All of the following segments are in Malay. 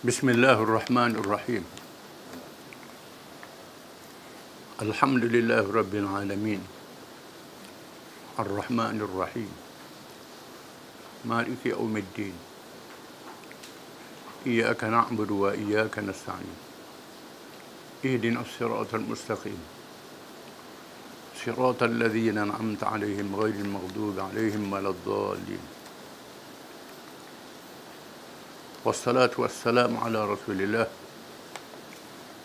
Bismillahirrahmanirrahim. Alhamdulillah Rabbil Alamin. Ar-Rahmanir Rahim. Maliki Yawmiddin. Iyyaka na'budu wa iyyaka nasta'in. Ihdinas siratal mustaqim. Siratal ladzina an'amta 'alaihim ghairil maghdubi 'alaihim waladdallin. Wassalatu wassalamu ala Rasulillah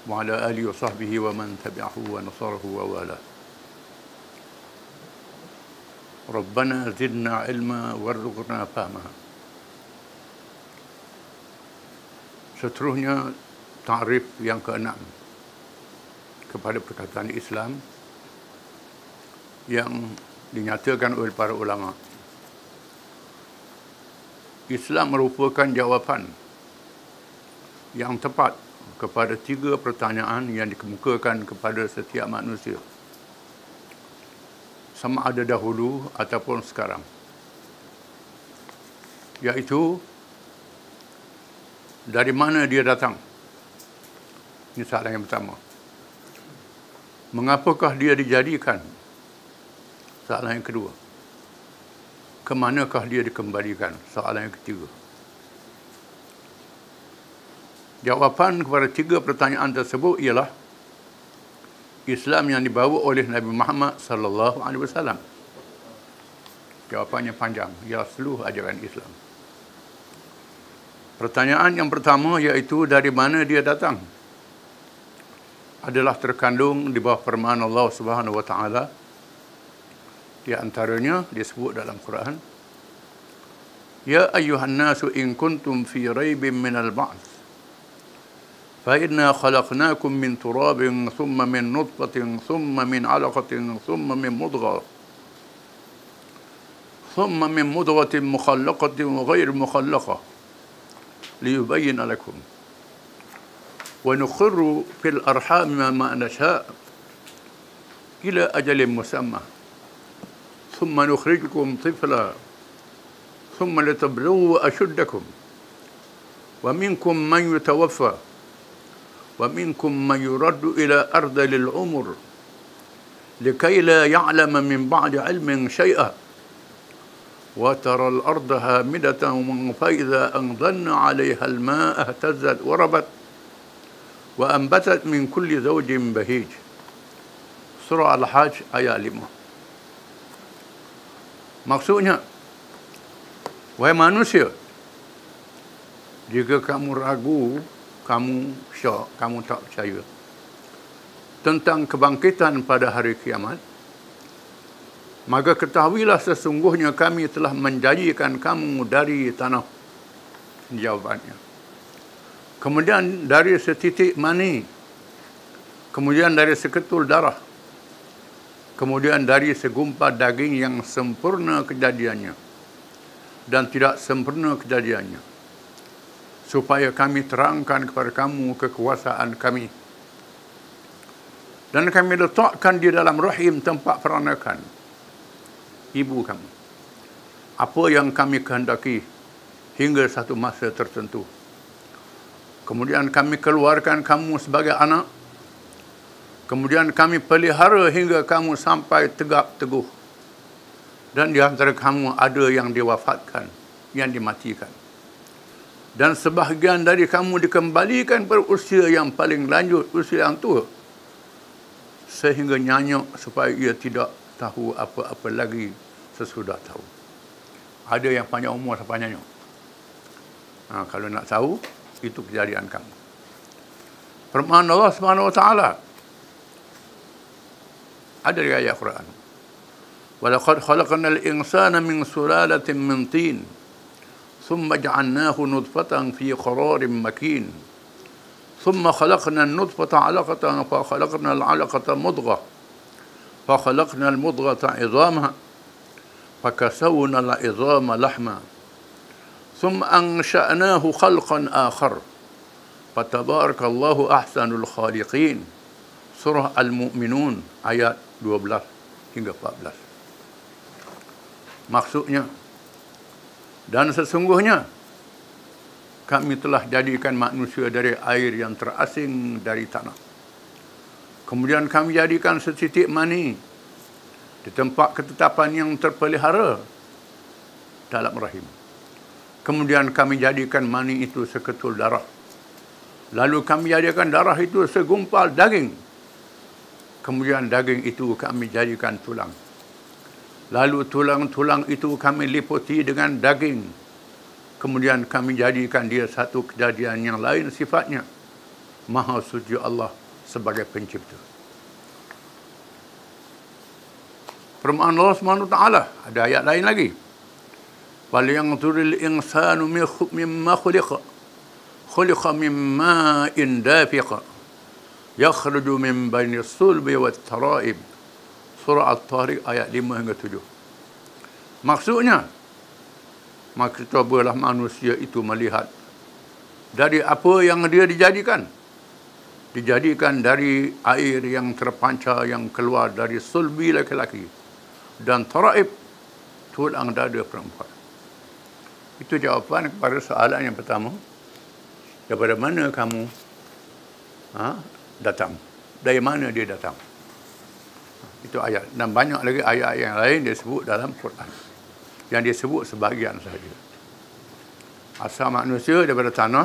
wa ala alihi wa sahbihi wa man tabi'ahu wa nasarahu wa wala. Rabbana zidna ilma warzuqna fahmaha. Seterusnya ta'rif yang ke-6 kepada perkataan Islam yang dinyatakan oleh para ulama. Islam merupakan jawapan yang tepat kepada 3 pertanyaan yang dikemukakan kepada setiap manusia, sama ada dahulu ataupun sekarang, iaitu dari mana dia datang. Ini soalan yang pertama. Mengapakah dia dijadikan? Soalan yang kedua. Kemanakah dia dikembalikan? Soalan yang ketiga. Jawapan kepada 3 pertanyaan tersebut ialah Islam yang dibawa oleh Nabi Muhammad sallallahu alaihi wasallam. Jawapannya panjang, ialah seluruh ajaran Islam. Pertanyaan yang pertama iaitu dari mana dia datang? Adalah terkandung di bawah firman Allah Subhanahu wa taala. Di antaranya disebut dalam Quran, Ya ayyuhan nasu in kuntum fi raibin minal ba'ts fa inna khalaqnakum min turabin thumma min nutfatin thumma min 'alaqatin thumma min mudghatin mukhallaqatin wa ghayr mukhallaqah liyubayyana lakum wa nuqirru fil arham ma nasha' ila ajalin musamma ثم نخرجكم طفلا ثم لتبلغوا أشدكم ومنكم من يتوفى ومنكم من يرد إلى أرذل العمر لكي لا يعلم من بعد علم شيئا وترى الأرض هامدة فإذا أنزلنا عليها الماء اهتزت وربت وأنبتت من كل زوج بهيج. Surah Al-Hajj ayat 5. Maksudnya, wahai manusia, jika kamu ragu, kamu syak, kamu tak percaya tentang kebangkitan pada hari kiamat, maka ketahuilah sesungguhnya kami telah menjadikan kamu dari tanah. Jawabannya. Kemudian dari setitik mani, kemudian dari seketul darah, kemudian dari segumpal daging yang sempurna kejadiannya dan tidak sempurna kejadiannya, supaya kami terangkan kepada kamu kekuasaan kami. Dan kami letakkan di dalam rahim tempat peranakan ibu kamu apa yang kami kehendaki hingga satu masa tertentu. Kemudian kami keluarkan kamu sebagai anak. Kemudian kami pelihara hingga kamu sampai tegak teguh. Dan di antara kamu ada yang diwafatkan, yang dimatikan. Dan sebahagian dari kamu dikembalikan berusia yang paling lanjut, usia yang tua. Sehingga nyanyuk supaya ia tidak tahu apa-apa lagi sesudah tahu. Ada yang panjang umur sampai nyanyuk. Kalau nak tahu, itu kejadian kamu. Firman Allah Subhanahu wa taala ada di ayat Quran. Walaqad khalaqnal insana min sulalatin min tin, thumma ja'alnahu nutfatan fi qararin makin, thumma khalaqna an-nutfata 'alaqatan fa khalaqna al-'alaqata mudghah, fa khalaqna al-mudghata 'idhaman, fa kasawna al-'idhama lahma, thumma ansha'nahu khalqan akhar, fa tabarakallahu ahsanul khaliqin. Surah Al-Mu'minun ayat 12 hingga 14. Maksudnya, dan sesungguhnya kami telah jadikan manusia dari air yang terasing dari tanah. Kemudian kami jadikan setitik mani di tempat ketetapan yang terpelihara dalam rahim. Kemudian kami jadikan mani itu seketul darah. Lalu kami jadikan darah itu segumpal daging. Kemudian daging itu kami jadikan tulang. Lalu tulang-tulang itu kami liputi dengan daging. Kemudian kami jadikan dia satu kejadian yang lain sifatnya. Maha suci Allah sebagai pencipta. Firman Allah SWT, ada ayat lain lagi. وَلْيَنْظُرِ الْإِنسَانُ مِمَّا خُلِقَ مِنْ مَاءٍ دَافِقٍ يَخْرُجُ مِنْ بَيْنِ الصُّلْبِ وَالتَّرَائِبِ. Surah At-Tariq ayat 5 hingga 7. Maksudnya, maka cobalah manusia itu melihat dari apa yang dia dijadikan. Dijadikan dari air yang terpancar yang keluar dari sulbi laki-laki dan taraib, tulang dada perempuan. Itu jawapan kepada soalan yang pertama. Daripada mana kamu datang? Dari mana dia datang? Itu ayat. Dan banyak lagi ayat yang lain dia sebut dalam Quran. Yang dia sebut sebahagian sahaja. Asal manusia daripada tanah,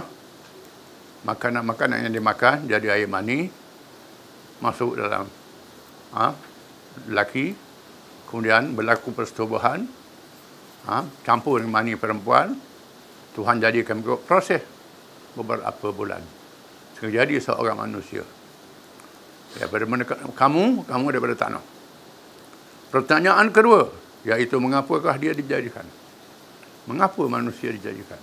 makanan-makanan yang dimakan jadi air mani, masuk dalam lelaki, kemudian berlaku persetubuhan, campur dengan mani perempuan, Tuhan jadikan proses beberapa bulan sehingga jadi seorang manusia. Daripada mana kamu daripada tanah. Pertanyaan kedua, iaitu mengapakah dia dijadikan? Mengapa manusia dijadikan?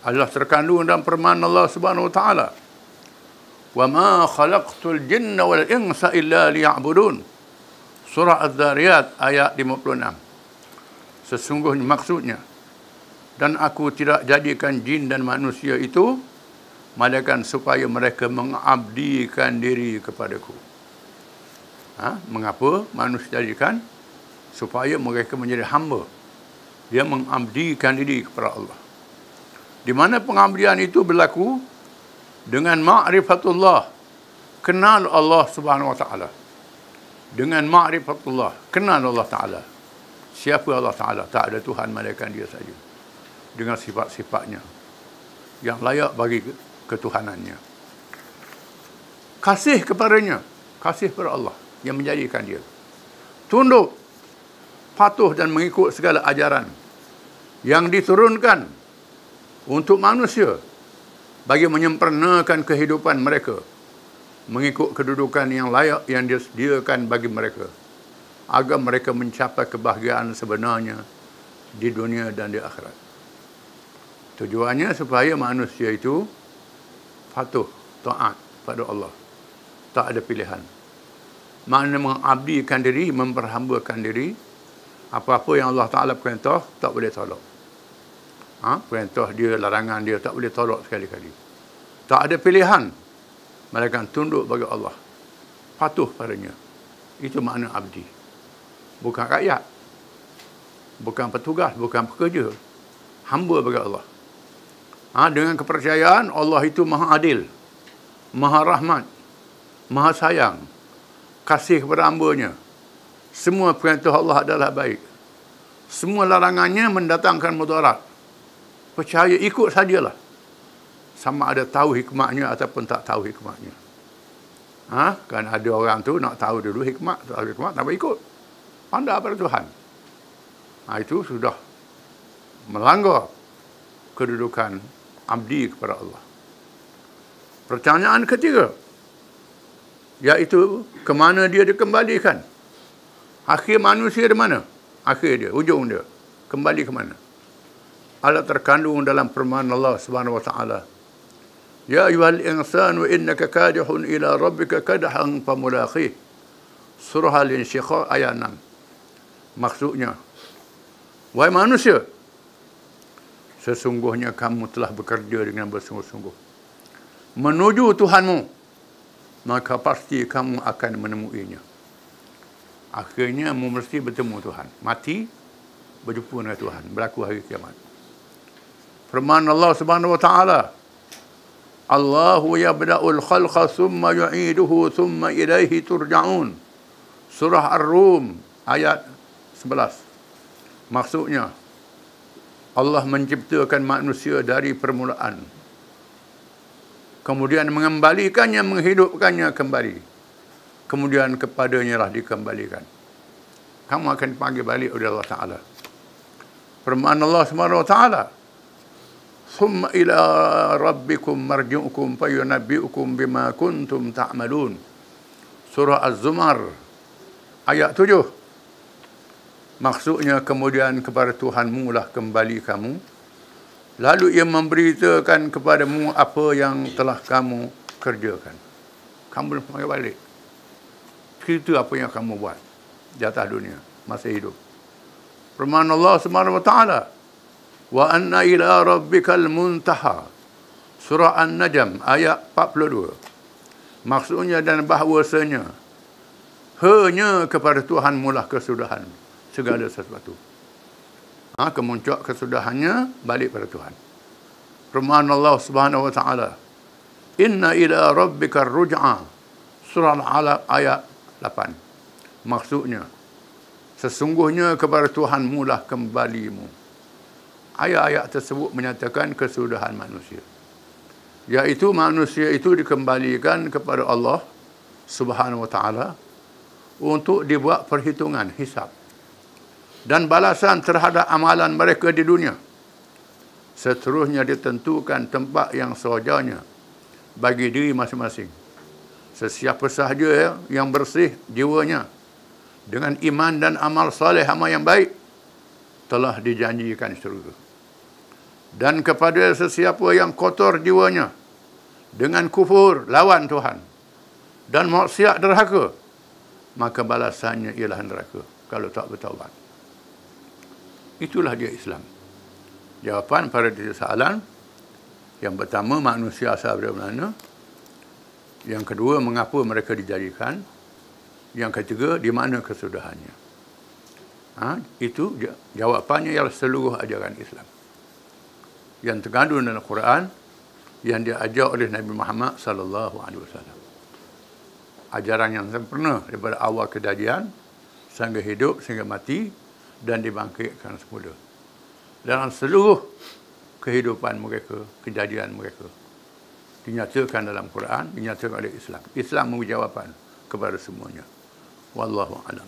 Adalah terkandung dalam firman Allah Subhanahu wa taala. Wa ma khalaqtul jinna wal insa illa liya'budun. Surah Az-Zariyat ayat 56. Sesungguhnya maksudnya, dan aku tidak jadikan jin dan manusia itu melainkan supaya mereka mengabdikan diri kepadaku. Mengapa manusia jadikan? Supaya mereka menjadi hamba. Dia mengabdikan diri kepada Allah. Di mana pengabdian itu berlaku? Dengan ma'rifatullah. Kenal Allah Subhanahu wa ta'ala. Dengan ma'rifatullah. Kenal Allah Ta'ala. Siapa Allah Ta'ala? Tak ada Tuhan melainkan dia saja. Dengan sifat-sifatnya yang layak bagi ketuhanannya. Kasih kepadanya. Kasih kepada Allah yang menjadikan dia. Tunduk, patuh dan mengikut segala ajaran yang diturunkan untuk manusia bagi menyempurnakan kehidupan mereka, mengikut kedudukan yang layak yang disediakan bagi mereka, agar mereka mencapai kebahagiaan sebenarnya di dunia dan di akhirat. Tujuannya supaya manusia itu patuh, taat pada Allah. Tak ada pilihan. Makna mengabdikan diri, memperhambakan diri. Apa-apa yang Allah Ta'ala perintah, tak boleh tolak. Perintah dia, larangan dia, tak boleh tolak sekali-kali. Tak ada pilihan. Melainkan tunduk bagi Allah. Patuh padanya. Itu makna abdi. Bukan rakyat. Bukan petugas, bukan pekerja. Hamba bagi Allah. Dengan kepercayaan Allah itu maha adil, maha rahmat, maha sayang, kasih kepada hamba-Nya. Semua perintah Allah adalah baik. Semua larangannya mendatangkan mudarat. Percaya, ikut sajalah. Sama ada tahu hikmahnya ataupun tak tahu hikmahnya. Kan ada orang tu nak tahu dulu hikmah, tak boleh ikut. Pandai pada Tuhan. Itu sudah melanggar kedudukan abdi kepada Allah. Pertanyaan ketiga, iaitu ke mana dia dikembalikan? Akhir manusia di mana? Akhir dia, ujung dia. Kembali ke mana? Ada terkandung dalam firman Allah Subhanahu wa taala. Ya ayyuhal insanu innaka kadihun ila rabbika kadhan famulaqih. Surah Al-Insyiqaq ayat 6. Maksudnya, wahai manusia, sesungguhnya kamu telah bekerja dengan bersungguh-sungguh menuju Tuhanmu, maka pasti kamu akan menemuinya. Akhirnya kamu mesti bertemu Tuhan. Mati, berjumpa dengan Tuhan. Berlaku hari kiamat. Firman Allah Subhanahu wa taala, Allahu yabda'ul khalqa thumma yu'iduhu thumma ilaihi turja'un. Surah Ar-Rum ayat 11. Maksudnya, Allah menciptakan manusia dari permulaan, kemudian mengembalikannya, menghidupkannya kembali, kemudian kepadanya lah dikembalikan. Kamu akan dipanggil balik oleh Allah Ta'ala. Firman Allah Subhanahu wa taala, Thumma ila rabbikum marji'ukum fayunabbi'ukum bima kuntum ta'malun. Surah Az-Zumar ayat 7. Maksudnya, kemudian kepada Tuhanmu lah kembali kamu, lalu ia memberitakan kepadamu apa yang telah kamu kerjakan. Kamu panggil balik. Cerita apa yang kamu buat di atas dunia masa hidup. Firman Allah Subhanahu wa taala, wa anna ila rabbikal muntaha. Surah An-Najm ayat 42. Maksudnya, dan bahawasanya hanya kepada Tuhanmu lah kesudahan segala sesuatu. Kemuncak kesudahannya balik pada Tuhan. Firman Allah Subhanahu wa taala, inna ila rabbikar ruj'a. Surah Al-Alaq ayat 8. Maksudnya, sesungguhnya kepada Tuhanmu lah kembalimu. Ayat-ayat tersebut menyatakan kesudahan manusia, iaitu manusia itu dikembalikan kepada Allah Subhanahu wa taala untuk dibuat perhitungan hisab dan balasan terhadap amalan mereka di dunia. Seterusnya ditentukan tempat yang sewajarnya bagi diri masing-masing. Sesiapa sahaja yang bersih jiwanya dengan iman dan amal saleh, amal yang baik, telah dijanjikan syurga. Dan kepada sesiapa yang kotor jiwanya dengan kufur lawan Tuhan dan maksiat derhaka, maka balasannya ialah neraka kalau tak bertaubat. Itulah dia Islam. Jawapan pada soalan yang pertama, manusia asal dari mana? Yang kedua, mengapa mereka dijadikan? Yang ketiga, di mana kesudahannya? Itu jawapannya ialah seluruh ajaran Islam yang terkandung dalam Quran, yang diajar oleh Nabi Muhammad sallallahu alaihi wasallam. Ajaran yang sempurna daripada awal kejadian sehingga hidup, sehingga mati dan dibangkitkan semula. Dalam seluruh kehidupan mereka, kejadian mereka, dinyatakan dalam Quran, dinyatakan oleh Islam. Islam memberi jawapan kepada semuanya. Wallahu a'lam.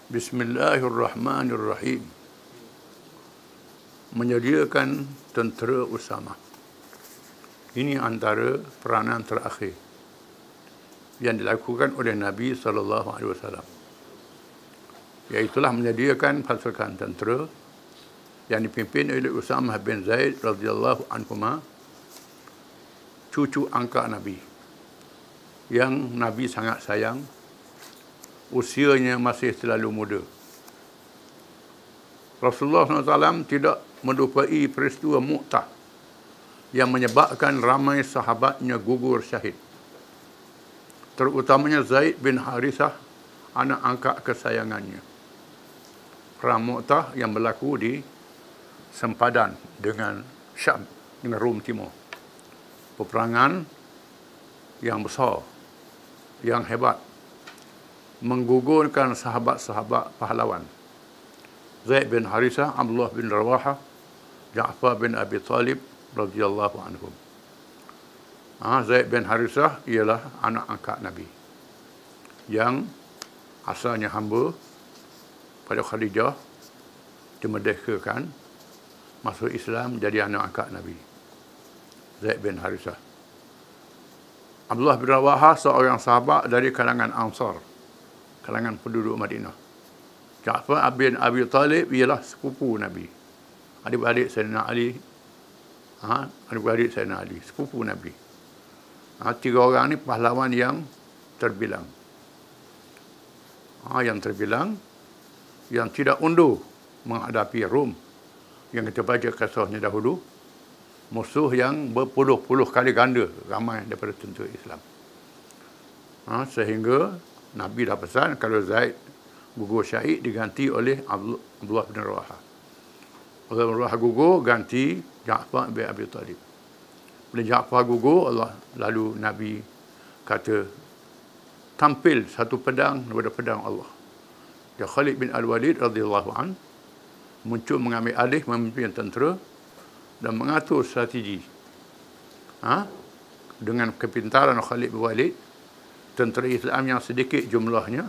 Bismillahirrahmanirrahim. Menyediakan tentera Usama. Ini antara peranan terakhir yang dilakukan oleh Nabi SAW, iaitulah menyediakan pasukan tentera yang dipimpin oleh Usamah bin Zaid radhiyallahu anhuma, cucu angkat Nabi, yang Nabi sangat sayang. Usianya masih terlalu muda. Rasulullah SAW tidak melupai peristiwa Mu'tah yang menyebabkan ramai sahabatnya gugur syahid, terutamanya Zaid bin Harithah, anak angkat kesayangannya. Perang Mu'tah yang berlaku di sempadan dengan Syam, dengan Rom Timur. Peperangan yang besar, yang hebat, menggugurkan sahabat-sahabat pahlawan. Zaid bin Harithah, Abdullah bin Rawahah, Ja'far bin Abi Talib radhiyallahu anhum. Zaid bin Harithah ialah anak angkat Nabi yang asalnya hamba pada Khadijah, dimerdekakan, masuk Islam, jadi anak angkat Nabi. Zaid bin Harithah. Abdullah bin Rawahah seorang sahabat dari kalangan Ansar, kalangan penduduk Madinah. Ja'far bin Abi Talib ialah sepupu Nabi, adik-beradik Sayyidina Ali. Adik-beradik Sayyidina Ali, sepupu Nabi. Tiga orang ni pahlawan yang terbilang. Yang terbilang, yang tidak undur menghadapi Rom, yang kita baca kisahnya dahulu, musuh yang berpuluh-puluh kali ganda ramai daripada tentera Islam. Sehingga Nabi dah pesan, kalau Zaid gugur syahid diganti oleh Abdullah bin Rawaha. Abdullah bin Rawaha gugur, ganti Ja'far bin Abi Talib. Bila Ja'far gugur, lalu Nabi kata, tampil satu pedang daripada pedang Allah. Dan Khalid bin Al-Walid radhiyallahu an muncul mengambil alih memimpin tentera dan mengatur strategi. Dengan kepintaran Khalid bin Walid, tentera Islam yang sedikit jumlahnya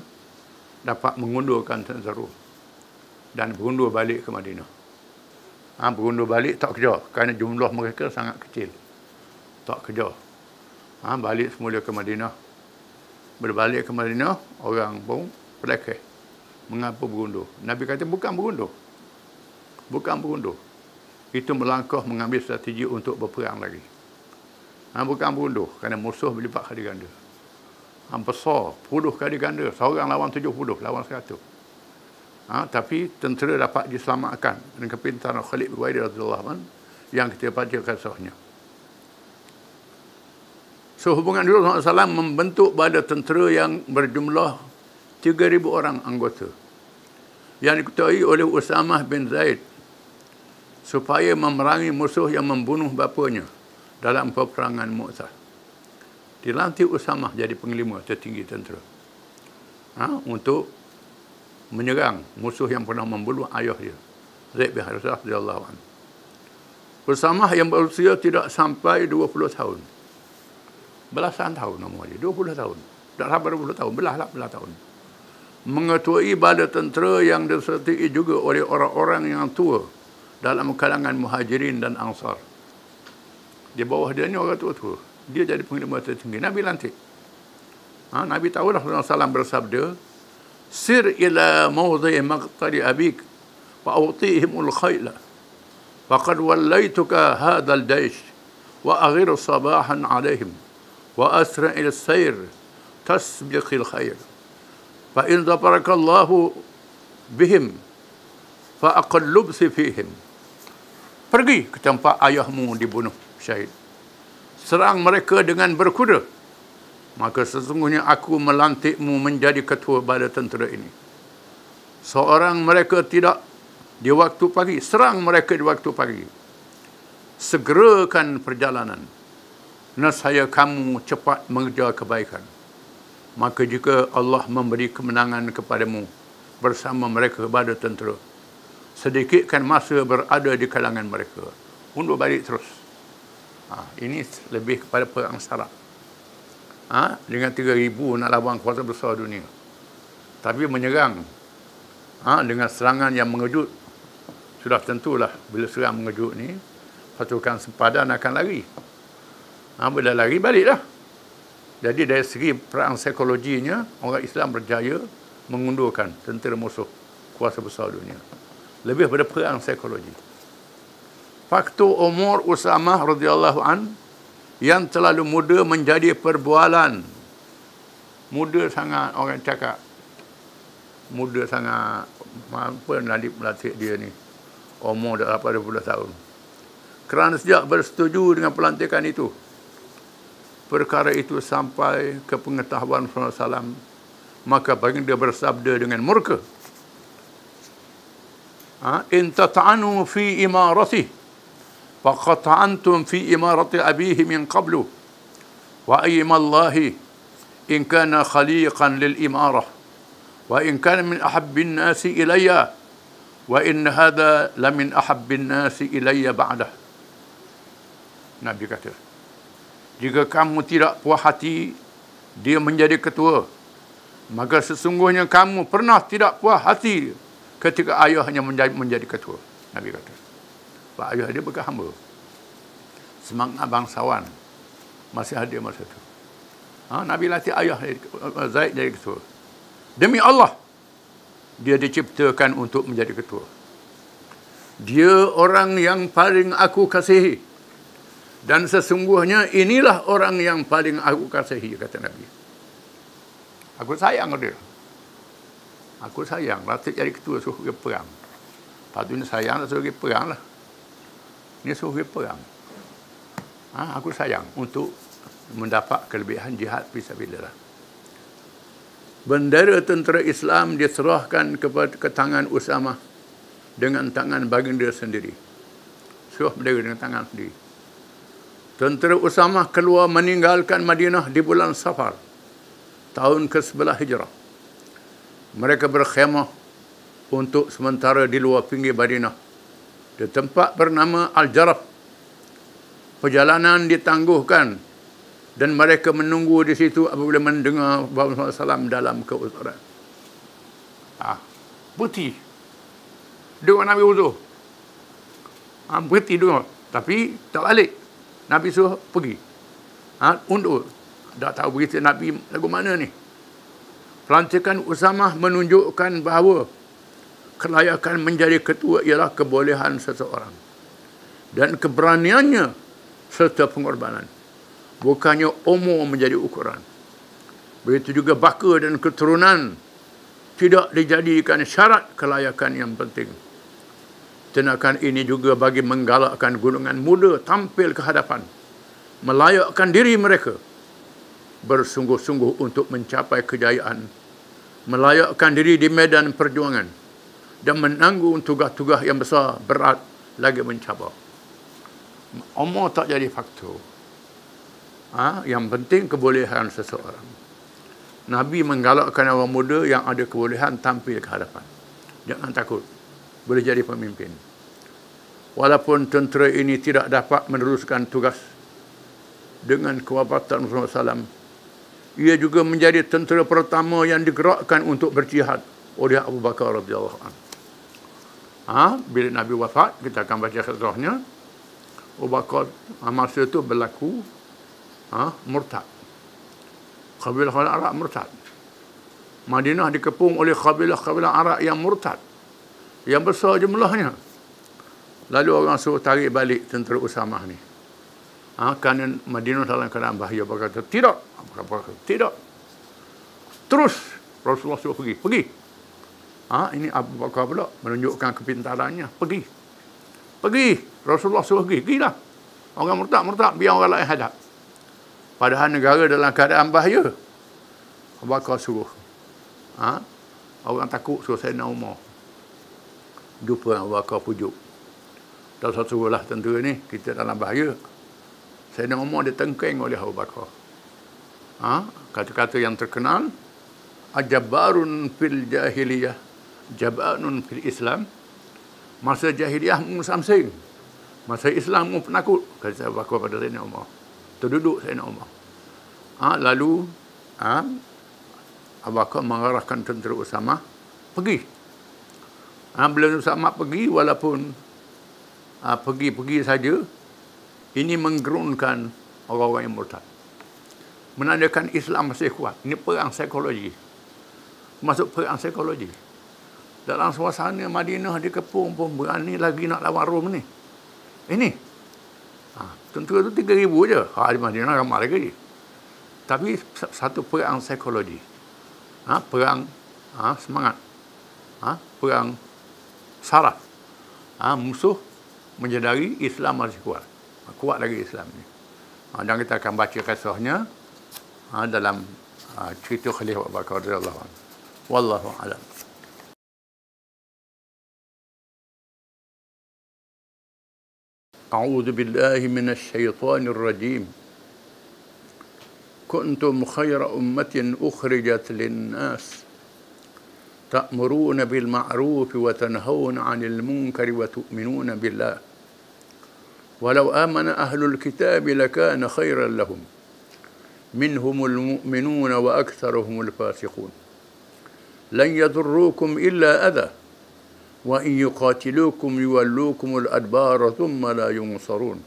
dapat mengundurkan tentera dan berundur balik ke Madinah. Berundur balik tak kejar kerana jumlah mereka sangat kecil. Tak kejar. Balik semula ke Madinah. Berbalik ke Madinah, orang pun pelekeh. Mengapa berundur? Nabi kata bukan berundur. Bukan berundur. Itu melangkah mengambil strategi untuk berperang lagi. Bukan berundur. Kerana musuh berlipat kali ganda. Besar, 10 kali ganda. Seorang lawan 70, lawan 100. Tapi tentera dapat diselamatkan dengan kepintaran Khalid bin Walid radhiyallahu anhu yang kita baca kisahnya. So, hubungan Rasulullah SAW membentuk bala tentera yang berjumlah 3,000 orang anggota yang diketuai oleh Usamah bin Zaid supaya memerangi musuh yang membunuh bapanya dalam peperangan Mu'tah. Dilantik Usamah jadi panglima tertinggi tentera untuk menyerang musuh yang pernah membunuh ayah dia, Zaid bin Harithah radhiyallahu anhu. Usamah yang berusia tidak sampai 20 tahun. Belasan tahun nama dia, 20 tahun. Tak sampai 20 tahun, belah tahun. Mengetuai bala tentera yang disertai juga oleh orang-orang yang tua dalam kalangan Muhajirin dan Ansar. Di bawah dia ni orang tua-tua. Dia jadi panglima tertinggi. Nabi lantik. Nabi tahulah Rasulullah SAW bersabda, "Sir ila mawdhi maqtali abik wa awtihimul khayla. Faqad wallaituka hadzal jaysh wa aghir sabahan alaihim. Wa asra ila sayr tasbiqil khair. Fa in dhafarakallahu bihim fa aqallub fihim." Pergi ke tempat ayahmu dibunuh syahid. Serang mereka dengan berkuda. Maka sesungguhnya aku melantikmu menjadi ketua bala tentera ini. Seorang mereka tidak di waktu pagi, serang mereka di waktu pagi. Segerakan perjalanan. Nescaya kamu cepat mengejar kebaikan. Maka jika Allah memberi kemenangan kepadamu bersama mereka kepada tentera, sedikitkan masa berada di kalangan mereka. Undur balik terus. Ini lebih kepada perang syarat. Dengan 3,000 nak lawan kuasa besar dunia. Tapi menyerang dengan serangan yang mengejut, sudah tentulah bila serang mengejut ni, pasukan sempadan akan lari. Bila lari, baliklah. Jadi dari segi perang psikologinya, orang Islam berjaya mengundurkan tentera musuh kuasa besar dunia. Lebih pada perang psikologi. Faktor umur Usamah radhiyallahu an yang terlalu muda menjadi perbualan. Muda sangat, orang cakap. Muda sangat. Apa melatih dia ni? Umur dah 80 tahun. Kerana sejak bersetuju dengan pelantikan itu, perkara itu sampai ke pengetahuan Rasulullah SAW, maka baginda bersabda dengan murka, "In tata'anu fi imarati faqad ta'antum fi imarati abihi min qablu wa ayyimallahi in kana khaliqan lil imarah wa in kana min ahabbin nasi ilayya wa in hadha la min ahabbin nasi ilayya ba'dah." Nabi kata, jika kamu tidak puas hati dia menjadi ketua, maka sesungguhnya kamu pernah tidak puas hati ketika ayahnya menjadi ketua. Nabi kata. Pak ayah dia bekas hamba. Semangat bangsawan masih ada masa itu. Nabi latih ayah Zaid jadi ketua. Demi Allah, dia diciptakan untuk menjadi ketua. Dia orang yang paling aku kasihi. Dan sesungguhnya inilah orang yang paling aku kasihi, kata Nabi. Aku sayang dia. Aku sayang. Latih jadi ketua suruh pergi perang. Patutnya sayang suruh pergi perang lah. Ini suruh pergi perang. Aku sayang untuk mendapat kelebihan jihad fisabilillah. Bendera tentera Islam diserahkan ke tangan Usamah dengan tangan baginda sendiri. Serah bendera dengan tangan sendiri. Tentera Usamah keluar meninggalkan Madinah di bulan Safar, tahun ke-11 Hijrah. Mereka berkhemah untuk sementara di luar pinggir Madinah, di tempat bernama Al-Jaraf. Perjalanan ditangguhkan dan mereka menunggu di situ apabila mendengar Muhammad SAW dalam keutaran. Berhenti. Dengar Nabi uzur. Berhenti dengar. Tapi tak balik. Nabi suruh pergi. Undur. Tak tahu berita Nabi lagu mana ni. Pelantikan Usamah menunjukkan bahawa kelayakan menjadi ketua ialah kebolehan seseorang dan keberaniannya serta pengorbanan. Bukannya umur menjadi ukuran. Begitu juga baka dan keturunan tidak dijadikan syarat kelayakan yang penting. Tindakan ini juga bagi menggalakkan golongan muda tampil ke hadapan, melayakkan diri mereka, bersungguh-sungguh untuk mencapai kejayaan, melayakkan diri di medan perjuangan, dan menanggung tugas-tugas yang besar, berat, lagi mencabar. Umur tak jadi faktor. Yang penting kebolehan seseorang. Nabi menggalakkan orang muda yang ada kebolehan tampil ke hadapan. Jangan takut. Boleh jadi pemimpin. Walaupun tentera ini tidak dapat meneruskan tugas dengan kewafatan Rasulullah SAW, ia juga menjadi tentera pertama yang digerakkan untuk berjihad oleh Abu Bakar radhiyallahu anhu. Bila Nabi wafat, kita akan baca kisahnya. Abu Bakar masa itu berlaku murtad. Kabilah Arab murtad. Madinah dikepung oleh kabilah Arab yang murtad, yang besar jumlahnya. Lalu orang suruh tarik balik tentera Usamah ni. Kerana Madinah dalam keadaan bahaya. Berkata, tidak. Tidak. Terus Rasulullah suruh pergi. Ini Abu Bakar pula menunjukkan kepintarannya. Pergi. Rasulullah suruh pergi. Pergilah. Orang murtad. Biar orang lain hadap. Padahal negara dalam keadaan bahaya. Abu Bakar suruh. Orang takut suruh Sayyidina Umar. Jumpa Abu Bakar pujuk. Dan satu lah tentera ni, kita dalam bahaya. Sayyidina Umar ditengkeng oleh Abu Bakar. Kata-kata yang terkenal, ajabarun fil jahiliyah, jabanun fil Islam. Masa jahiliyah mu samsing, masa Islam mu penakut. Kata Abu Bakar pada Sayyidina Umar. Terduduk Sayyidina Umar. Lalu Abu Bakar mengarahkan tentera Usamah pergi. Bila Usamah pergi, walaupun pergi saja, ini menggerunkan orang-orang yang murtad. Menandakan Islam masih kuat. Ini perang psikologi. Masuk perang psikologi. Dalam suasana Madinah dikepung pun berani lagi nak lawan Rom ni. Ini. Tentera tu 3,000 je. Di Madinah ramai lagi. Tapi satu perang psikologi. Perang semangat. Perang saraf. Musuh menyedari Islam masih kuat. Kuat lagi Islam ni. Dan kita akan baca kisahnya dalam cerita Khalifah Abu Bakar radhiyallahu anhu. Wallahu a'lam. A'udzu billahi minasy syaithanir rajim. Kuntum khayra ummatin ukhrijat lin-nas ta'muruna bil ma'ruf wa tanhauna 'anil munkari wa tu'minuna billah. Walau amana ahlul kitab lakana khairan lahum. Minhumul mu'minuna wa aktsaruhumul fasiqun. Lan yadurrukum illa adha. Wa in yuqatilukum yuwallukumul adbara thumma la yunsarun.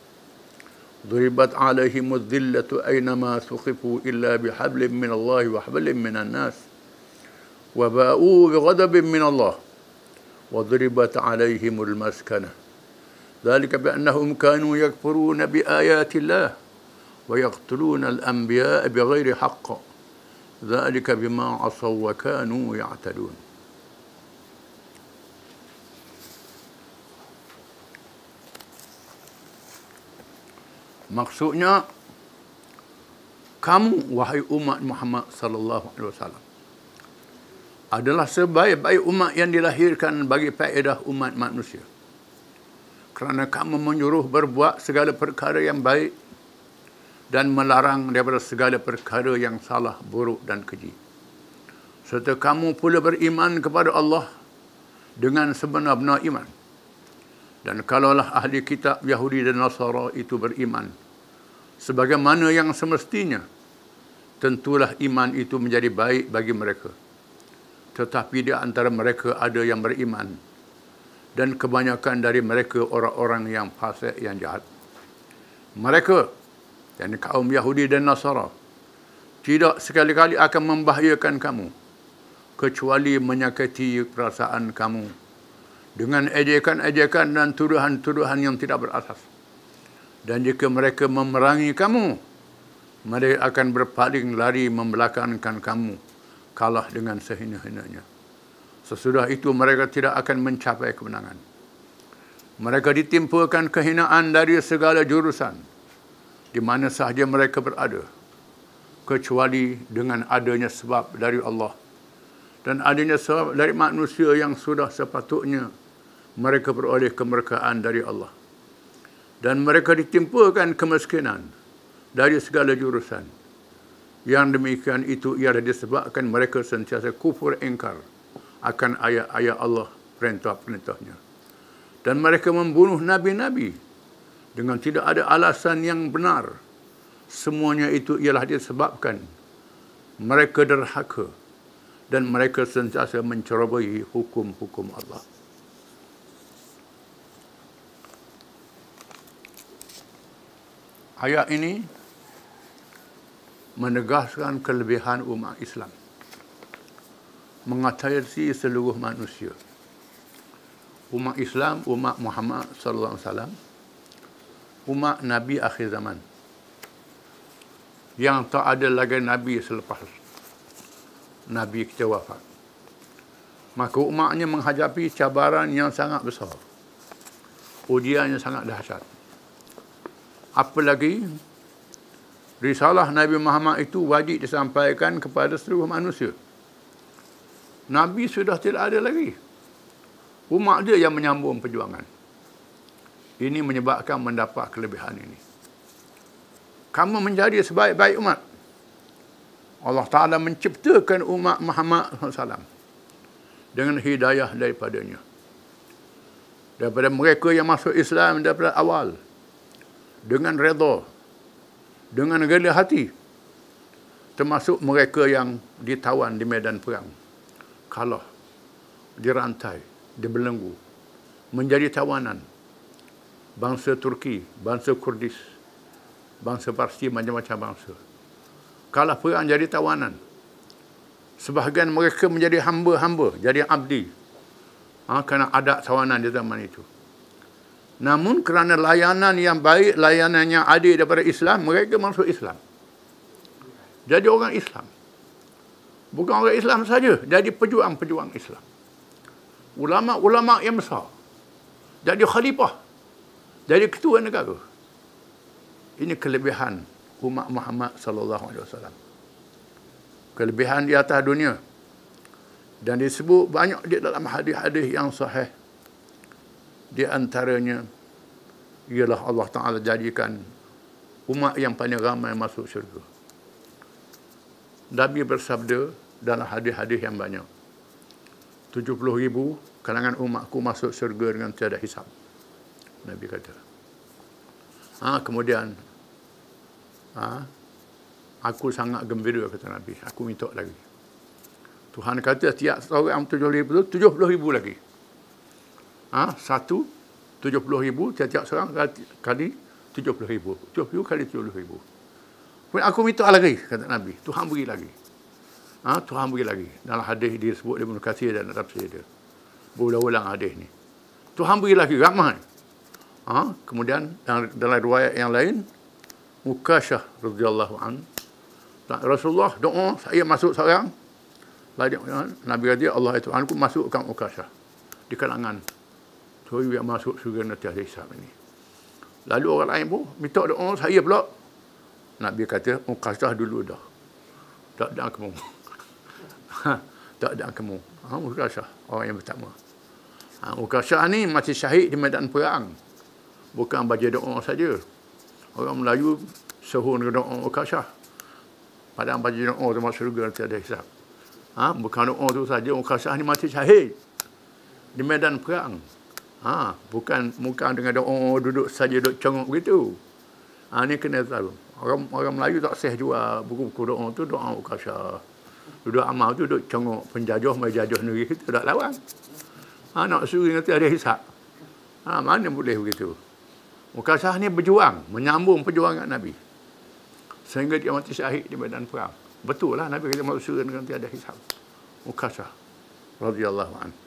ضربت عليهم الذلة أينما ثقفوا إلا بحبل من الله وحبل من الناس وباءوا بغضب من الله وضربت عليهم المسكنة ذلك بأنهم كانوا يكفرون بآيات الله ويقتلون الأنبياء بغير حق ذلك بما عصوا وكانوا يعتدون. Maksudnya, kamu wahai umat Muhammad sallallahu alaihi wasallam, adalah sebaik-baik umat yang dilahirkan bagi faedah umat manusia. Kerana kamu menyuruh berbuat segala perkara yang baik dan melarang daripada segala perkara yang salah, buruk dan keji. Serta kamu pula beriman kepada Allah dengan sebenar-benar iman. Dan kalaulah ahli kitab Yahudi dan Nasara itu beriman sebagaimana yang semestinya, tentulah iman itu menjadi baik bagi mereka. Tetapi di antara mereka ada yang beriman, dan kebanyakan dari mereka orang-orang yang fasik, yang jahat. Mereka, yakni kaum Yahudi dan Nasara, tidak sekali-kali akan membahayakan kamu, kecuali menyakiti perasaan kamu dengan ejekan-ejekan dan tuduhan-tuduhan yang tidak berasas. Dan jika mereka memerangi kamu, mereka akan berpaling lari membelakangkan kamu, kalah dengan sehina-hinanya. Sesudah itu mereka tidak akan mencapai kemenangan. Mereka ditimpakan kehinaan dari segala jurusan, di mana sahaja mereka berada, kecuali dengan adanya sebab dari Allah dan adanya sebab dari manusia yang sudah sepatutnya mereka beroleh kemerdekaan dari Allah. Dan mereka ditimpakan kemiskinan dari segala jurusan. Yang demikian itu ialah disebabkan mereka sentiasa kufur ingkar akan ayat-ayat Allah, perintah-perintahnya. Dan mereka membunuh nabi-nabi dengan tidak ada alasan yang benar. Semuanya itu ialah disebabkan mereka derhaka dan mereka sentiasa mencerobohi hukum-hukum Allah. Ayat ini menegaskan kelebihan umat Islam mengatasi seluruh manusia. Umat Islam, umat Muhammad sallallahu alaihi wasallam, umat Nabi akhir zaman, yang tak ada lagi Nabi selepas Nabi kita wafat. Maka umatnya menghadapi cabaran yang sangat besar, ujian yang sangat dahsyat. Apalagi risalah Nabi Muhammad itu wajib disampaikan kepada seluruh manusia. Nabi sudah tidak ada lagi. Umat dia yang menyambung perjuangan. Ini menyebabkan mendapat kelebihan ini. Kamu menjadi sebaik-baik umat. Allah Ta'ala menciptakan umat Muhammad SAW dengan hidayah daripadanya. Daripada mereka yang masuk Islam daripada awal, dengan redha, dengan gila hati, termasuk mereka yang ditawan di medan perang, kalah, dirantai, dibelenggu, menjadi tawanan. Bangsa Turki, bangsa Kurdis, bangsa Parsi, macam-macam bangsa, kalah perang jadi tawanan. Sebahagian mereka menjadi hamba-hamba, jadi abdi, kerana ada tawanan di zaman itu. Namun kerana layanan yang baik, layanan yang adil daripada Islam, mereka masuk Islam. Jadi orang Islam. Bukan orang Islam saja, jadi pejuang-pejuang Islam. Ulama-ulama yang besar. Jadi khalifah. Jadi ketua negara. Ini kelebihan umat Muhammad sallallahu alaihi wasallam. Kelebihan di atas dunia. Dan disebut banyak di dalam hadis-hadis yang sahih. Di antaranya ialah Allah Ta'ala jadikan umat yang paling ramai masuk syurga. Nabi bersabda dalam hadis-hadis yang banyak, 70,000 kalangan umatku masuk syurga dengan tiada hisab. Nabi kata. Kemudian aku sangat gembira, kata Nabi. Aku minta lagi. Tuhan kata tiap seorang 70,000 lagi. Satu 70,000, tiap-tiap seorang kali 70,000. 70 kali 70,000. Kemudian aku minta lagi, kata Nabi. Tuhan beri lagi. Tuhan beri lagi. Dalam hadis disebut Ibn Katsir dan tafsir dia. Berulang-ulang hadis ni. Tuhan beri lagi, ramai. Kemudian dalam riwayat yang lain, Uqashah radhiyallahu anhu, Rasulullah doa, saya masuk seorang. Nabi kata, Allah itu Tuhanku, masukkan Uqashah di kalangan so yang masuk syurga nanti ada hisab ini. Lalu orang lain pun minta doa, saya pula. Nabi kata, Uqashah dulu dah. Tak ada kamu. tak ada kamu. Ukasyah orang yang pertama. Ukasyah ni mati syahid di medan perang. Bukan baca doa saja. Orang Melayu suruh doa Ukasyah. Padahal baca doa tu masuk surga nanti ada hisab. Bukan doa tu saja. Ukasyah ni mati syahid di medan perang. Bukan dengan doa duduk saja duduk congok begitu. Ni kena tahu. Orang Melayu tak sah jual buku-buku doa tu, doa Ukasyah. Duduk amal tu duduk congok penjajah mai jajah negeri kita tak lawan. Nak suruh nanti ada hisab. Mana boleh begitu. Ukasyah ni berjuang, menyambung perjuangan Nabi. Sehingga dia mati syahid di medan perang. Betul lah Nabi kata masuk surga nanti ada hisab. Ukasyah radhiyallahu anhu.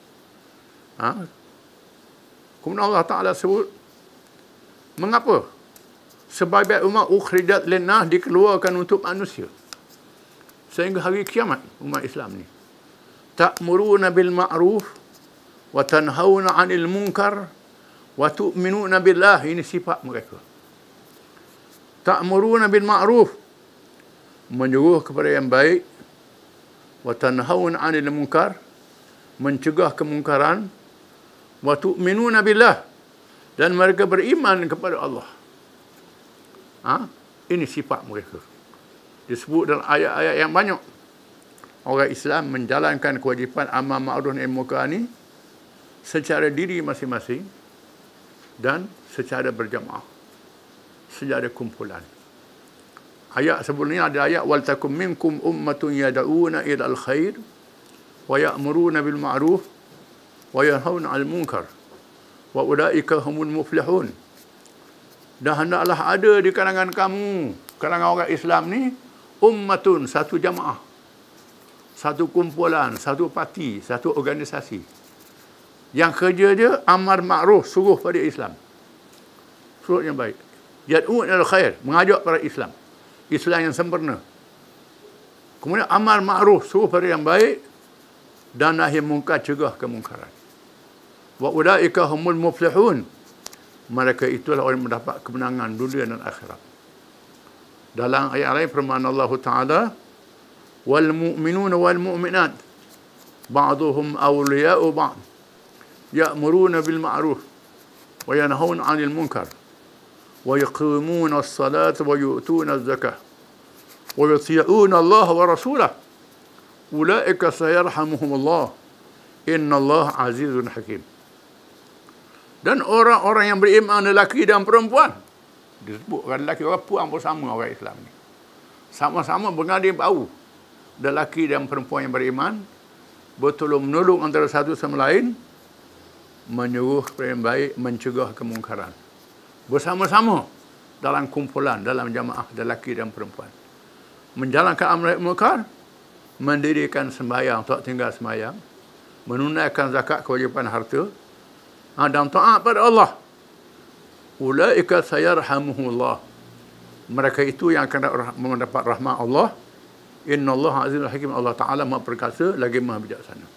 Kemudian Allah Ta'ala sebut, mengapa? Sebagai umat ukhrijat linnas, dikeluarkan untuk manusia. Sehingga hari kiamat umat Islam ni. Ta'muruna bil ma'ruf wa tanhauna 'anil munkar wa tu'minuna billah. Ini sifat mereka. Ta'muruna bil ma'ruf, menyuruh kepada yang baik, wa tanhauna 'anil munkar, mencegah kemungkaran, wa tu'minuna billah, dan mereka beriman kepada Allah. Ini sifat mereka. Disebut dalam ayat-ayat yang banyak. Orang Islam menjalankan kewajipan amar ma'ruf nahi munkar ni secara diri masing-masing dan secara berjamaah, secara kumpulan. Ayat sebelumnya ada ayat wal takum minkum ummatun yad'una ila al-khair wa ya'muruna bil ma'ruf wa yanhauna 'anil munkar wa ulaika humul muflihun. Dan hendaklah ada di kalangan kamu, kalangan orang Islam ni, ummatun, satu jamaah, satu kumpulan, satu parti, satu organisasi yang kerja dia amar ma'ruf, suruh pada Islam, suruh yang baik. Yad'un al khair, mengajak pada Islam, Islam yang sempurna. Kemudian amar ma'ruf, suruh pada yang baik, dan nahi munkar, cegah kemungkaran. Wa ulaika humul muflihun, mereka itulah orang yang mendapat kemenangan dunia dan akhirat. Dalam ayat lain firman Allah Ta'ala, wal mu'minuna wal mu'minat ba'duhum awliya'u ba'd ya'muruna bil ma'ruf wa yanhauna 'anil munkar wa yuqimuna as-salata wa yu'tuna az-zakah wa yuti'una Allah wa rasulahu ulaika sayarhamuhumullah innallaha 'azizun hakim. Dan orang-orang yang beriman, lelaki dan perempuan, disebut orang lelaki orang perempuan pun sama orang Islam ni. Sama-sama bergadir bau. Lelaki dan perempuan yang beriman bertolong menolong antara satu sama lain, menyuruh kepada yang baik, mencegah kemungkaran. Bersama-sama dalam kumpulan, dalam jamaah lelaki dan perempuan. Menjalankan amar ma'ruf munkar, mendirikan sembahyang, tak tinggal sembahyang, menunaikan zakat, kewajipan harta, dan taat pada Allah. Ulaika sayarhamuhullah, mereka itu yang akan mendapat rahmat Allah. Innallaha azizul hakim, Allah Ta'ala Maha Perkasa lagi Maha Bijaksana.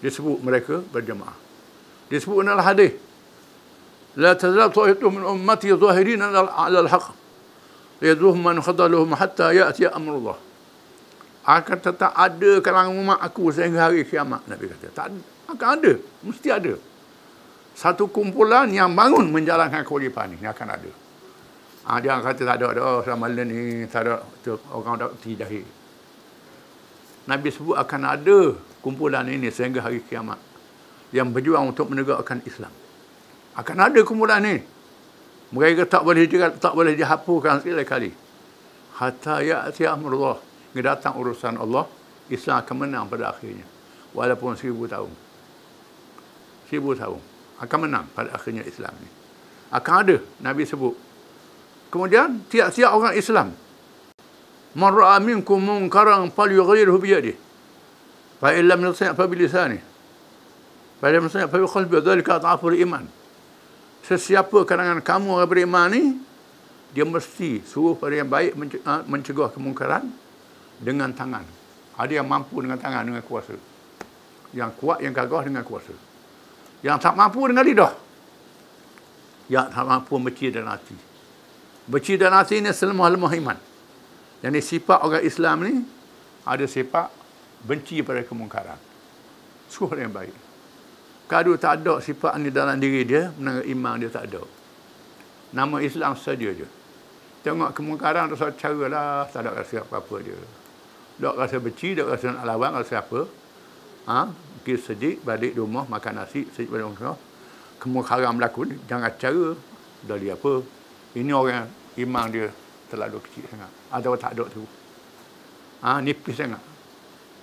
Disebut mereka berjamaah. Disebut dalam hadis, la tazal ta'ifatun min ummati zahirina 'ala al-haq yadhum man khadaluhum hatta ya'ti amrullah. Akan tetap ada kalangan umat aku sehingga hari kiamat, Nabi kata. Tak akan ada, mesti ada. Satu kumpulan yang bangun menjalankan kewajipan ni akan ada. Dia kata tak ada ramalan ni, tak ada orang tak tidahi. Nabi sebut akan ada kumpulan ini sehingga hari kiamat yang berjuang untuk menegakkan Islam. Akan ada kumpulan ni. Mereka tak boleh dihapuskan sekali-kali. Hatta ya'ti amrullah, hingga datang urusan Allah, Islam akan menang pada akhirnya. Walaupun 1000 tahun. 1000 tahun. Akan menang pada akhirnya Islam ni. Akan ada, Nabi sebut. Kemudian, tiap-tiap orang Islam, man ra'a minkum munkaran falyughayyirhu bi yadihi, fa in lam yastati' fa bi lisanihi, fa in lam yastati' fa bi qalbihi, dzalika adhaful iman. Sesiapa kalangan kamu orang beriman ni, dia mesti suruh pada yang baik, mencegah kemungkaran dengan tangan. Ada yang mampu dengan tangan, dengan kuasa. Yang kuat, yang gagah dengan kuasa. Yang tak mampu dengan lidah. Yang tak mampu benci dan hati. Benci dan hati ini selemah-lemah iman. Yang sifat orang Islam ni, ada sifat benci pada kemungkaran. Suruh yang baik. Kalau tak ada sifat ni dalam diri dia, menangga iman dia tak ada. Nama Islam saja je. Tengok kemungkaran tu satu cara lah, tak ada rasa apa-apa dia. Tak rasa benci, tak rasa nak lawan, rasa apa. Kita sedik, balik rumah, makan nasi, sedik balik rumah. Kemungkaran berlaku ni, jangan cara dari apa. Ini orang iman dia terlalu kecil sangat. Atau tak ada tu. Nipis sangat.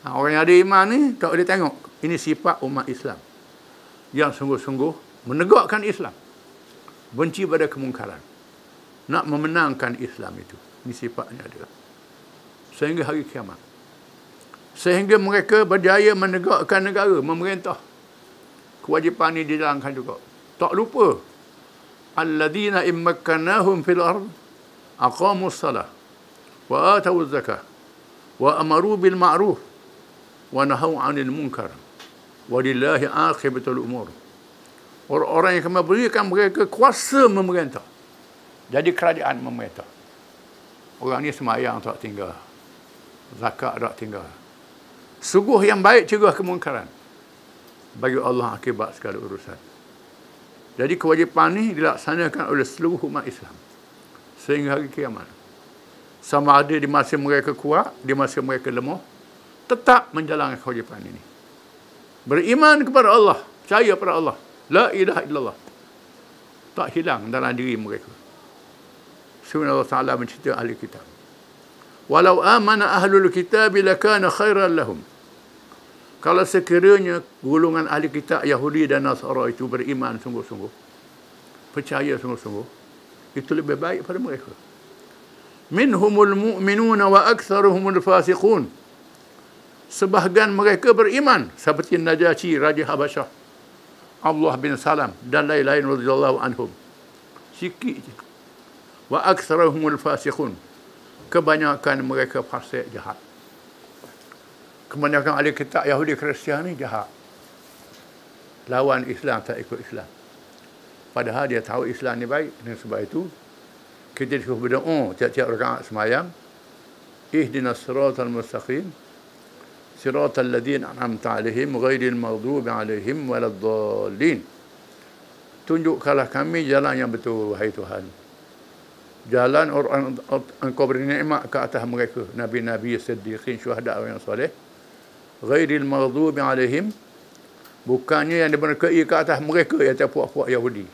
Orang yang ada iman ni, tak boleh tengok. Ini sifat umat Islam. Yang sungguh-sungguh menegakkan Islam. Benci pada kemungkaran. Nak memenangkan Islam itu. Ini sifatnya dia. Sehingga hari kiamat. Sehingga mereka berjaya menegakkan negara, memerintah. Kewajipan ini dijalankan juga. Tak lupa. Alladzina immakkanahum fil ard aqamus salah wa atawuz zakah wa amaru bil ma'ruf wa nahaw 'anil munkar. Walillahi aqibatul umur. Orang-orang yang kami berikan mereka kuasa memerintah. Jadi kerajaan memerintah. Orang ni semayang tak tinggal. Zakat tak tinggal. Sungguh yang baik cegah kemungkaran. Bagi Allah akibat segala urusan. Jadi kewajipan ni dilaksanakan oleh seluruh umat Islam. Sehingga hari kiamat. Sama ada di masa mereka kuat, di masa mereka lemah, tetap menjalankan kewajipan ini. Beriman kepada Allah, percaya pada Allah. La ilaha illallah. Tak hilang dalam diri mereka. Sebenarnya Allah Ta'ala mencerita ahli kitab. Walau amana ahlul kitab lakana khairan lahum. Kalau sekiranya golongan ahli kitab Yahudi dan Nasara itu beriman sungguh-sungguh, percaya sungguh-sungguh, itu lebih baik pada mereka. Minhumul mu'minuna wa aktsaruhumul fasiqun. Sebahagian mereka beriman seperti Najasyi Raja Habasyah, Abdullah bin Salam dan lain-lain radhiyallahu anhum. Sikit je. Wa aktsaruhumul fasiqun. Kebanyakan mereka fasik, jahat. Kebanyakan ahli kitab Yahudi Kristian ni jahat. Lawan Islam, tak ikut Islam. Padahal dia tahu Islam ni baik. Dan sebab itu kita disuruh berdoa tiap-tiap rakaat semayang. Ihdinas siratal mustaqim. Siratal ladzina an'amta 'alaihim ghairil maghdubi 'alaihim waladdallin. Tunjukkanlah kami jalan yang betul, wahai Tuhan. Jalan orang Engkau beri nikmat ke atas mereka, nabi-nabi, siddiqin, syuhada, orang yang soleh. Ghairil maghdubi 'alaihim, bukannya yang diberkahi ke atas mereka, iaitu puak-puak Yahudi.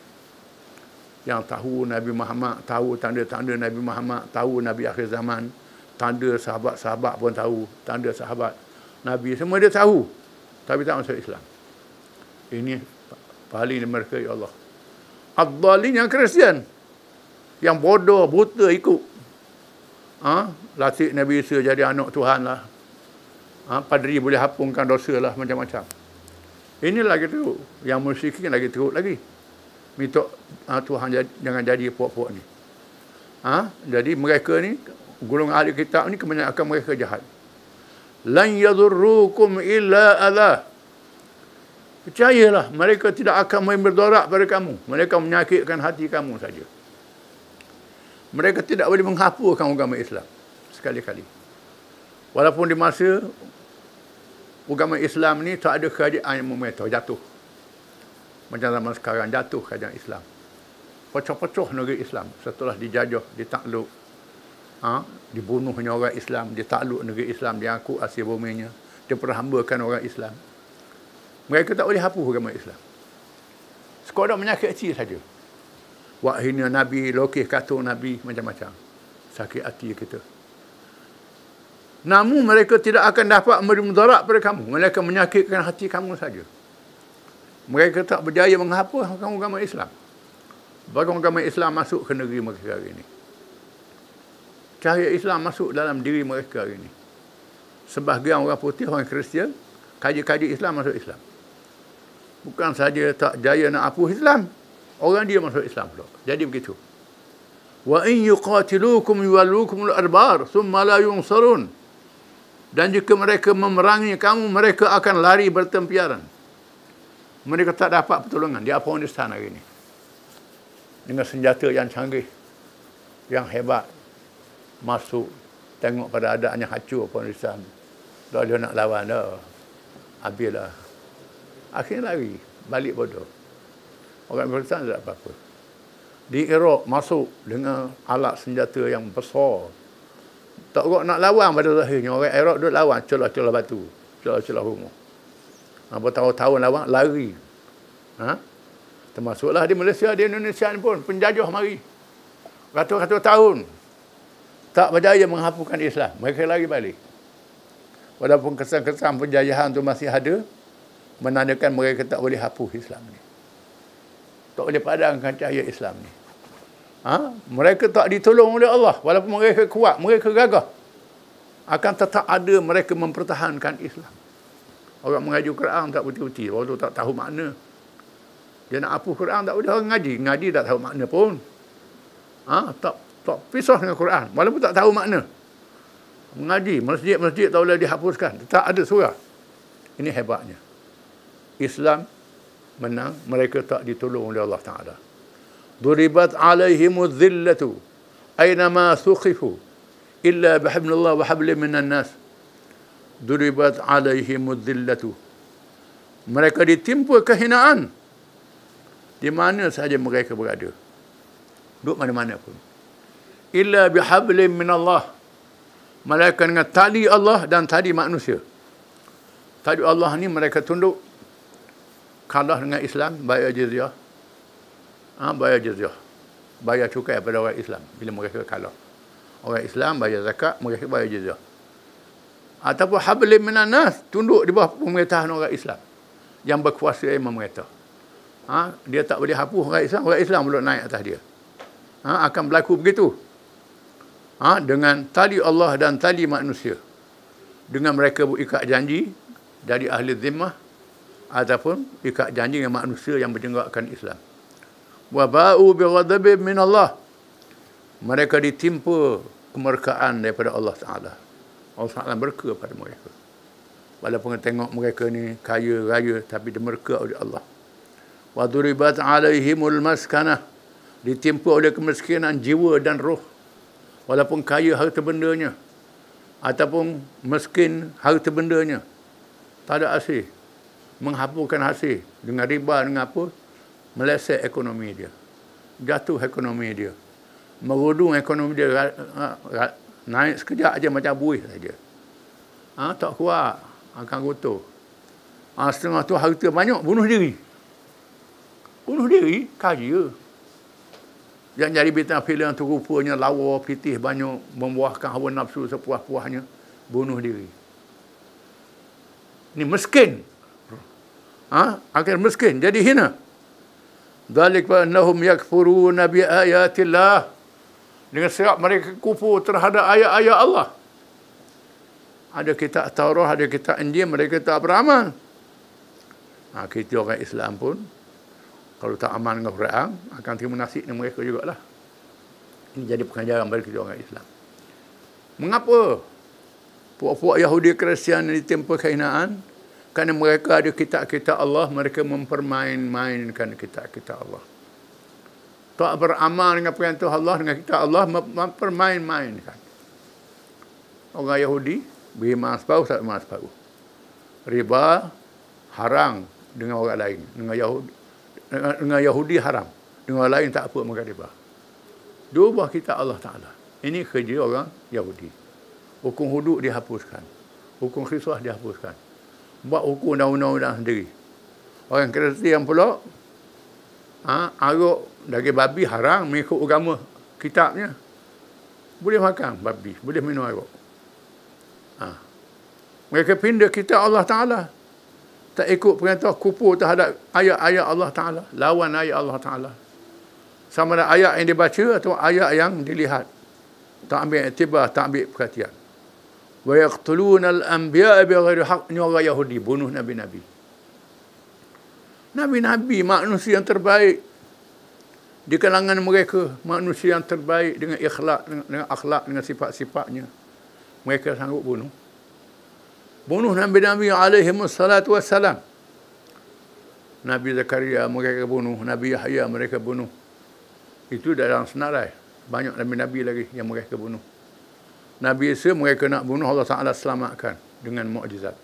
Yang tahu Nabi Muhammad, tahu tanda-tanda Nabi Muhammad, tahu Nabi akhir zaman, tanda sahabat-sahabat pun tahu, tanda sahabat Nabi, semua dia tahu. Tapi tak masuk Islam. Ini paling mereka, ya Allah. Ad-dhalin yang Kristian. Yang bodoh, buta ikut. Latih Nabi Isa jadi anak Tuhan lah. Padri boleh hapungkan dosa lah, macam-macam. Inilah gitu. Yang musyrikin lagi teruk lagi. Minta Tuhan jangan jadi puak-puak ni. Jadi mereka ni, golongan ahli kitab ni, kebanyakan mereka jahat. Lan yadurrukum illa adha. Percayalah, mereka tidak akan berdorak pada kamu. Mereka menyakitkan hati kamu saja. Mereka tidak boleh menghapuskan agama Islam sekali-kali. Walaupun di masa agama Islam ni tak ada kerajaan yang memerintah, jatuh. Macam zaman sekarang jatuh kerajaan Islam. Pecah-pecah negeri Islam setelah dijajah, ditakluk. Dibunuhnya orang Islam, ditakluk negeri Islam, diangkut Asia buminya, diperhambakan orang Islam. Mereka tak boleh hapus agama Islam. Sekadar menyakit hati saja. Wak hina Nabi, lokih katung Nabi, macam-macam. Sakit hati kita. Namun mereka tidak akan dapat memberi mudarat pada kamu. Mereka menyakitkan hati kamu saja. Mereka tak berjaya menghapus agama Islam. Bagaimana agama Islam masuk ke negeri mereka hari ini. Cahaya Islam masuk dalam diri mereka hari ini. Sebahagian orang putih, orang Kristian, kaji-kaji Islam masuk Islam. Bukan saja tak jaya nak hapus Islam, orang dia masuk Islam pula. Jadi begitu. Wa in yuqatilukum yuwallukumul adbar thumma la yunsarun. Dan jika mereka memerangi kamu, mereka akan lari bertempiaran. Mereka tak dapat pertolongan di Afghanistan hari ini. Dengan senjata yang canggih, yang hebat, masuk, tengok pada adanya hancur Afghanistan. Tak dia nak lawan dah. Habislah. Akhirnya lari. Balik bodoh. Orang Pakistan tak apa-apa. Di Iraq masuk dengan alat senjata yang besar. Tak kok nak lawan pada akhirnya. Orang Iraq duduk lawan. Celah-celah batu. Celah-celah rumah. Bertahun-tahun lawan, lari. Termasuklah di Malaysia, di Indonesia ni pun. Penjajah mari. Ratus-ratus tahun. Tak berjaya menghapuskan Islam. Mereka lari balik. Walaupun kesan-kesan penjajahan tu masih ada, menandakan mereka tak boleh hapus Islam ni. Tak boleh padamkan cahaya Islam ni. Mereka tak ditolong oleh Allah. Walaupun mereka kuat, mereka gagah. Akan tetap ada mereka mempertahankan Islam. Orang mengaji Quran tak betul-betul. Orang tu tak tahu makna. Dia nak hapus Quran tak boleh. Orang ngaji. Ngaji tak tahu makna pun. Tak pisah dengan Quran. Walaupun tak tahu makna. Mengaji, masjid-masjid tak boleh dihapuskan. Tak ada surah. Ini hebatnya. Islam menang, mereka tak ditolong oleh Allah Ta'ala. Duribat alaihimudz zillatu aynama thuqifu illa bihablillah wa hablin minan nas. Duribat alaihimudz zillatu. Mereka ditimpa kehinaan di mana sahaja mereka berada. Duduk mana-mana pun. Illa bihablin minallah. Mereka dengan tali Allah dan tali manusia. Tali Allah ni mereka tunduk. Kalah dengan Islam, bayar jizyah. Bayar jizyah. Bayar cukai pada orang Islam bila mereka kalah. Orang Islam bayar zakat, mereka bayar jizyah. Ataupun hablim minan nas, tunduk di bawah pemerintahan orang Islam yang berkuasa yang memerintah. Dia tak boleh hapus orang Islam belum naik atas dia. Akan berlaku begitu. Dengan tali Allah dan tali manusia. Dengan mereka berikat janji dari ahli zimmah ataupun ikat janji dengan manusia yang berjenggakkan Islam. Wa ba'u bi ghadabin min Allah. Mereka ditimpa kemurkaan daripada Allah Taala. Allah Taala murka pada mereka. Walaupun tengok mereka ni kaya raya tapi dia murka oleh Allah. Wa duribat alaihimul maskanah. Ditimpa oleh kemiskinan jiwa dan roh. Walaupun kaya harta bendanya ataupun miskin harta bendanya, tak ada hasil. Menghapuskan hasil dengan riba, dengan apa, meleset ekonomi dia, jatuh ekonomi dia, merudung ekonomi dia, naik sekejap aja macam buih saja. Tak kuat, akan kotor. Setengah tu harta banyak, bunuh diri. Bunuh diri, kaya. Yang jadi bintang filem tu rupanya lawa, pitih banyak, membuahkan hawa nafsu sepuas-puasnya, bunuh diri. Ini miskin. Akhir miskin, jadi hina. Dzalik fa annahum yakfuruna bi ayatillah. Dengan sebab mereka kufur terhadap ayat-ayat Allah. Ada kitab Taurat, ada kitab Injil, mereka tak beramal. Kita orang Islam pun kalau tak aman dengan Quran, akan terima nasib dengan mereka jugalah. Ini jadi pengajaran bagi kita orang Islam. Mengapa puak-puak Yahudi Kristian ditimpa kehinaan? Kerana mereka ada kitab-kitab Allah, mereka mempermain-mainkan kitab-kitab Allah. Tak beramal dengan perintah Allah, dengan kitab Allah, mempermain-mainkan. Orang Yahudi, beriman separuh, tak beriman separuh. Riba, haram dengan orang lain. Dengan Yahudi haram. Dengan orang lain tak apa makan riba. Dua buah kitab Allah Ta'ala. Ini kerja orang Yahudi. Hukum hudud dihapuskan. Hukum kisah dihapuskan. Buat hukum dan undang-undang sendiri. Orang Kristian pula, arak daging babi haram mengikut agama kitabnya. Boleh makan babi, boleh minum arak. Mereka pindah kitab Allah Ta'ala. Tak ikut perintah, kufur terhadap ayat-ayat Allah Ta'ala. Lawan ayat Allah Ta'ala. Sama ada ayat yang dibaca atau ayat yang dilihat. Tak ambil iktibar, tak ambil perhatian. Wa yaqtuluna al-anbiya'a bighairi haqq. Ini orang Yahudi, bunuh Nabi-Nabi. Nabi-Nabi, manusia yang terbaik. Di kalangan mereka, manusia yang terbaik dengan akhlak, dengan sifat-sifatnya. Mereka sanggup bunuh. Bunuh Nabi-Nabi alaihimus salatu wassalam. Nabi Zakaria mereka bunuh, Nabi Yahya mereka bunuh. Itu dalam senarai. Banyak Nabi-Nabi lagi yang mereka bunuh. Nabi Isa mereka nak bunuh, Allah Ta'ala selamatkan. dengan mukjizat.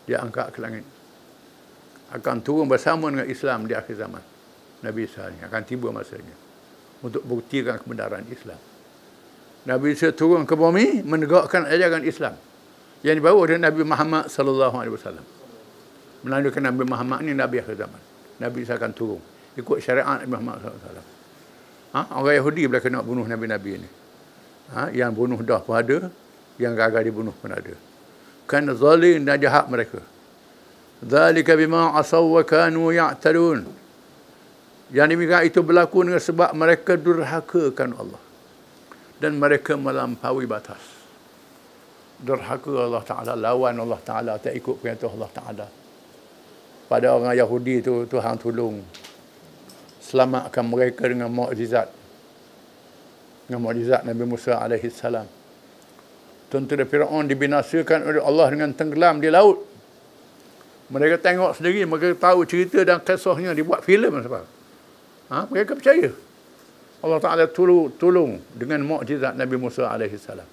Dia angkat ke langit. Akan turun bersama dengan Islam di akhir zaman. Nabi Isa ni akan tiba masanya untuk buktikan kebenaran Islam. Nabi Isa turun ke bumi menegakkan ajaran Islam yang dibawa oleh Nabi Muhammad sallallahu alaihi wasallam. Melalui Nabi Muhammad ni Nabi akhir zaman. Nabi Isa akan turun ikut syariat Nabi Muhammad sallallahu alaihi wasallam. Orang Yahudi boleh kena bunuh Nabi-Nabi ni. Yang bunuh dah pun ada, yang gagal dibunuh pun ada. Kan zalim dan jahat mereka. Dzalika bima asaw wa kanu ya'tadun. Yang demikian itu berlaku dengan sebab mereka durhakakan Allah dan mereka melampaui batas. Durhaka Allah Ta'ala, lawan Allah Ta'ala, tak ikut perintah Allah Ta'ala. Pada orang Yahudi itu, Tuhan tolong selamatkan mereka dengan mukjizat. Dengan mukjizat Nabi Musa alaihi salam. Tentera Firaun dibinasakan oleh Allah dengan tenggelam di laut. Mereka tengok sendiri, mereka tahu cerita dan kisahnya, dibuat filem sebab. Mereka percaya. Allah Ta'ala tolong dengan mukjizat Nabi Musa alaihi salam.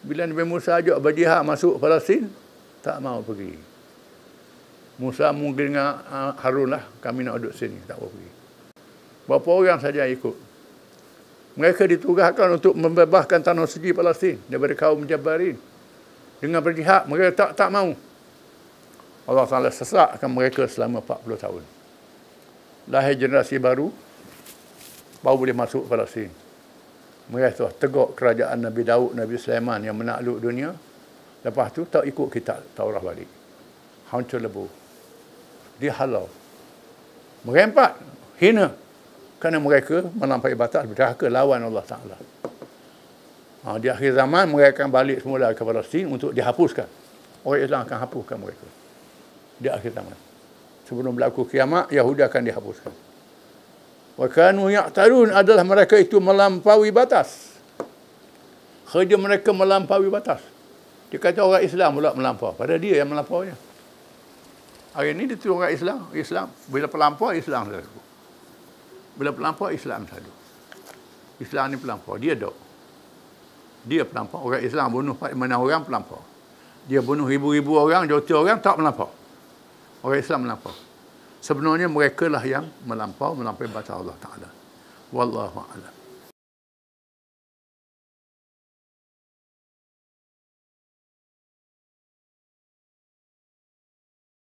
Bila Nabi Musa ajak berjihad masuk Palestin, tak mau pergi. Musa mungkin dengan Harun lah, kami nak duduk sini, tak mau pergi. Berapa orang saja ikut. Mereka ditugaskan untuk membebaskan tanah suci Palestin daripada kaum Jabarin. Dengan berjihad, mereka tak mau. Allah Ta'ala sesatkan mereka selama 40 tahun. Lahir generasi baru boleh masuk Palestin. Mereka tegak kerajaan Nabi Daud, Nabi Sulaiman yang menakluk dunia. Lepas tu tak ikut kitab Taurat balik. Hancur lebur. Dia halau. Merempat, hina. Kerana mereka melampaui batas, berderhaka lawan Allah Ta'ala. Di akhir zaman mereka akan balik semula ke Palestin untuk dihapuskan. Orang Islam akan hapuskan mereka. Di akhir zaman. Sebelum berlaku kiamat, Yahudi akan dihapuskan. Wa kanu ya'tadun adalah mereka itu melampaui batas. Kerja mereka melampaui batas. Dia kata orang Islam pula melampau. Padahal dia yang melampaunya. Hari ini dia tuduh orang Islam. Bila pelampau, Islam selalu. Bila pelampau, Islam selalu. Islam ni pelampau. Dia dok. Dia pelampau. Orang Islam bunuh 40 orang, pelampau. Dia bunuh ribu-ribu orang, juta orang, tak melampau. Orang Islam melampau. Sebenarnya mereka lah yang melampaui batas Allah Ta'ala. Wallahu a'lam.